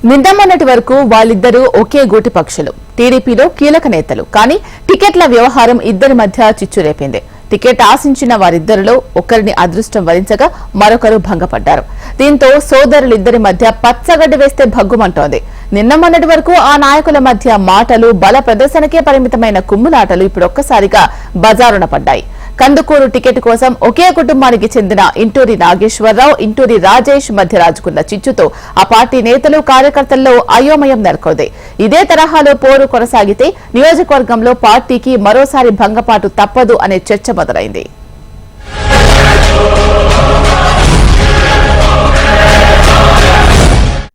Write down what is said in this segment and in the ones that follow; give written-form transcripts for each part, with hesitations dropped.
నిన్నమన్నటి వరకు వాళ్ళిద్దరూ ఒకే గూటి పక్షులు, టీడీపీలో కీలక నేతలు. కానీ టికెట్ల వ్యవహారం ఇద్దరి మధ్య చిచ్చు రేపింది. టికెట్ ఆశించిన వారిద్దరిలో ఒకరిని అదృష్టం వరించగా మరొకరు భంగపడ్డారు. దీంతో సోదరులిద్దరి మధ్య పచ్చగడ్డి వేస్తే భగ్గుమంటోంది. నిన్నమన్నటి వరకు ఆ నాయకుల మధ్య మాటలు, బల ప్రదర్శనకే పరిమితమైన కుమ్ములాటలు ఇప్పుడొక్కసారిగా బజారున పడ్డాయి. కందుకూరు టికెట్ కోసం ఒకే కుటుంబానికి చెందిన ఇంటూరి నాగేశ్వరరావు, ఇంటూరి రాజేష్ మధ్య రాజుకున్న చిచ్చుతో ఆ పార్టీ నేతలు, కార్యకర్తల్లో అయోమయం నెలకొంది. ఇదే తరహాలో పోరు కొనసాగితే నియోజకవర్గంలో పార్టీకి మరోసారి భంగపాటు తప్పదు అనే చర్చ మొదలైంది.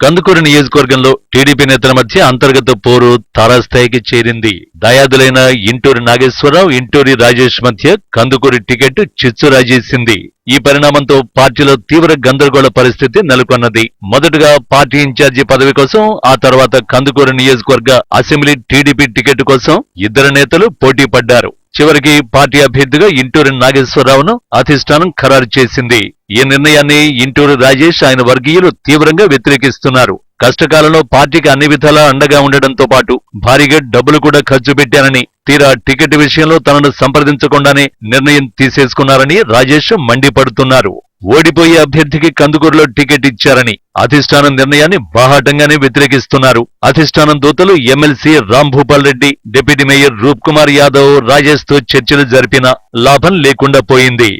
కందుకూరు నియోజకవర్గంలో టీడీపీ నేతల మధ్య అంతర్గత పోరు తారాస్థాయికి చేరింది. దయాదులైన ఇంటూరి నాగేశ్వరరావు, ఇంటూరి రాజేష్ మధ్య కందుకూరు టికెట్ చిచ్చు రాజేసింది. ఈ పరిణామంతో పార్టీలో తీవ్ర గందరగోళ పరిస్థితి నెలకొన్నది. మొదటగా పార్టీ ఇన్ఛార్జి పదవి కోసం, ఆ తర్వాత కందుకూరు నియోజకవర్గ అసెంబ్లీ టీడీపీ టికెట్ కోసం ఇద్దరు నేతలు పోటీ పడ్డారు. చివరికి పార్టీ అభ్యర్థిగా ఇంటూరి నాగేశ్వరరావును అధిష్టానం ఖరారు చేసింది. ఈ నిర్ణయాన్ని ఇంటూరి రాజేష్, ఆయన వర్గీయులు తీవ్రంగా వ్యతిరేకిస్తున్నారు. కష్టకాలంలో పార్టీకి అన్ని విధాలా అండగా ఉండడంతో పాటు భారీగా డబ్బులు కూడా ఖర్చు పెట్టానని, తీరా టికెట్ విషయంలో తనను సంప్రదించకుండానే నిర్ణయం తీసేసుకున్నారని రాజేష్ మండిపడుతున్నారు. ఓడిపోయే అభ్యర్థికి కందుకూరులో టికెట్ ఇచ్చారని అధిష్టానం నిర్ణయాన్ని బాహాటంగానే వ్యతిరేకిస్తున్నారు. అధిష్టానం దూతలు MLC Rambhupal Reddy, deputy mayor Roop Kumar Yadav Rajesh తో చర్చలు జరిపినా లాభం లేకుండా పోయింది.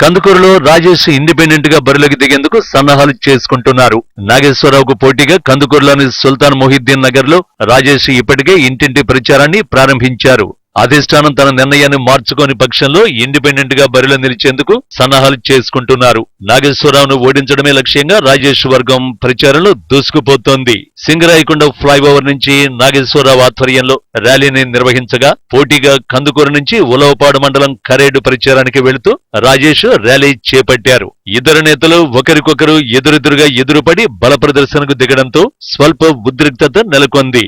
కందుకూరులో రాజేష్ ఇండిపెండెంట్ గా బరిలోకి దిగేందుకు సన్నాహాలు చేసుకుంటున్నారు. నాగేశ్వరరావుకు పోటీగా కందుకూరులోని సుల్తాన్ మొహిద్దీన్ నగర్ లో రాజేష్ ఇప్పటికే ఇంటింటి ప్రచారాన్ని ప్రారంభించారు. అధిష్టానం తన నిర్ణయాన్ని మార్చుకోని పక్షంలో ఇండిపెండెంట్ గా బరిలో నిలిచేందుకు సన్నాహాలు చేసుకుంటున్నారు. నాగేశ్వరరావును ఓడించడమే లక్ష్యంగా రాజేష్ వర్గం ప్రచారంలో దూసుకుపోతోంది. సింగరాయకొండ ఫ్లైఓవర్ నుంచి నాగేశ్వరరావు ఆధ్వర్యంలో ర్యాలీని నిర్వహించగా, పోటీగా కందుకూరు నుంచి ఉలవపాడు మండలం కరేడు ప్రచారానికి వెళుతూ రాజేష్ ర్యాలీ చేపట్టారు. ఇద్దరు నేతలు ఒకరికొకరు ఎదురెదురుగా ఎదురుపడి బల ప్రదర్శనకు దిగడంతో స్వల్ప ఉద్రిక్తత నెలకొంది.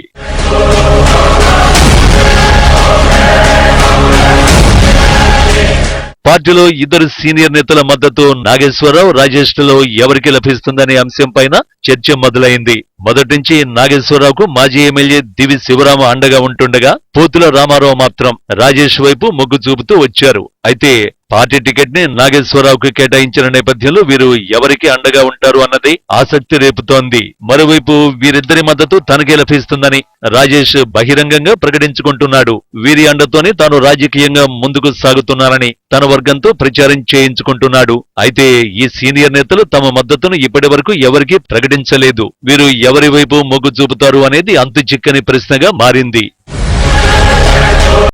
పార్టీలో ఇద్దరు సీనియర్ నేతల మద్దతు నాగేశ్వరరావు, రాజేష్లలో ఎవరికి లభిస్తుందనే అంశంపైన చర్చ మొదలైంది. మొదటి నుంచి నాగేశ్వరరావుకు మాజీ ఎమ్మెల్యే దివి శివరామ అండగా ఉంటుండగా, పోతుల రామారావు మాత్రం రాజేష్ వైపు మొగ్గు చూపుతూ వచ్చారు. అయితే పార్టీ టికెట్ ని నాగేశ్వరరావుకు కేటాయించిన నేపథ్యంలో వీరు ఎవరికి అండగా ఉంటారు అన్నది ఆసక్తి రేపుతోంది. మరోవైపు వీరిద్దరి మద్దతు తనకే లభిస్తుందని రాజేష్ బహిరంగంగా ప్రకటించుకుంటున్నాడు. వీరి అండతోనే తాను రాజకీయంగా ముందుకు సాగుతున్నానని తన వర్గంతో ప్రచారం చేయించుకుంటున్నాడు. అయితే ఈ సీనియర్ నేతలు తమ మద్దతును ఇప్పటి వరకు ఎవరికీ ప్రకటించలేదు. వీరు ఎవరి వైపు మొగ్గు చూపుతారు అనేది అంతు చిక్కని ప్రశ్నగా మారింది.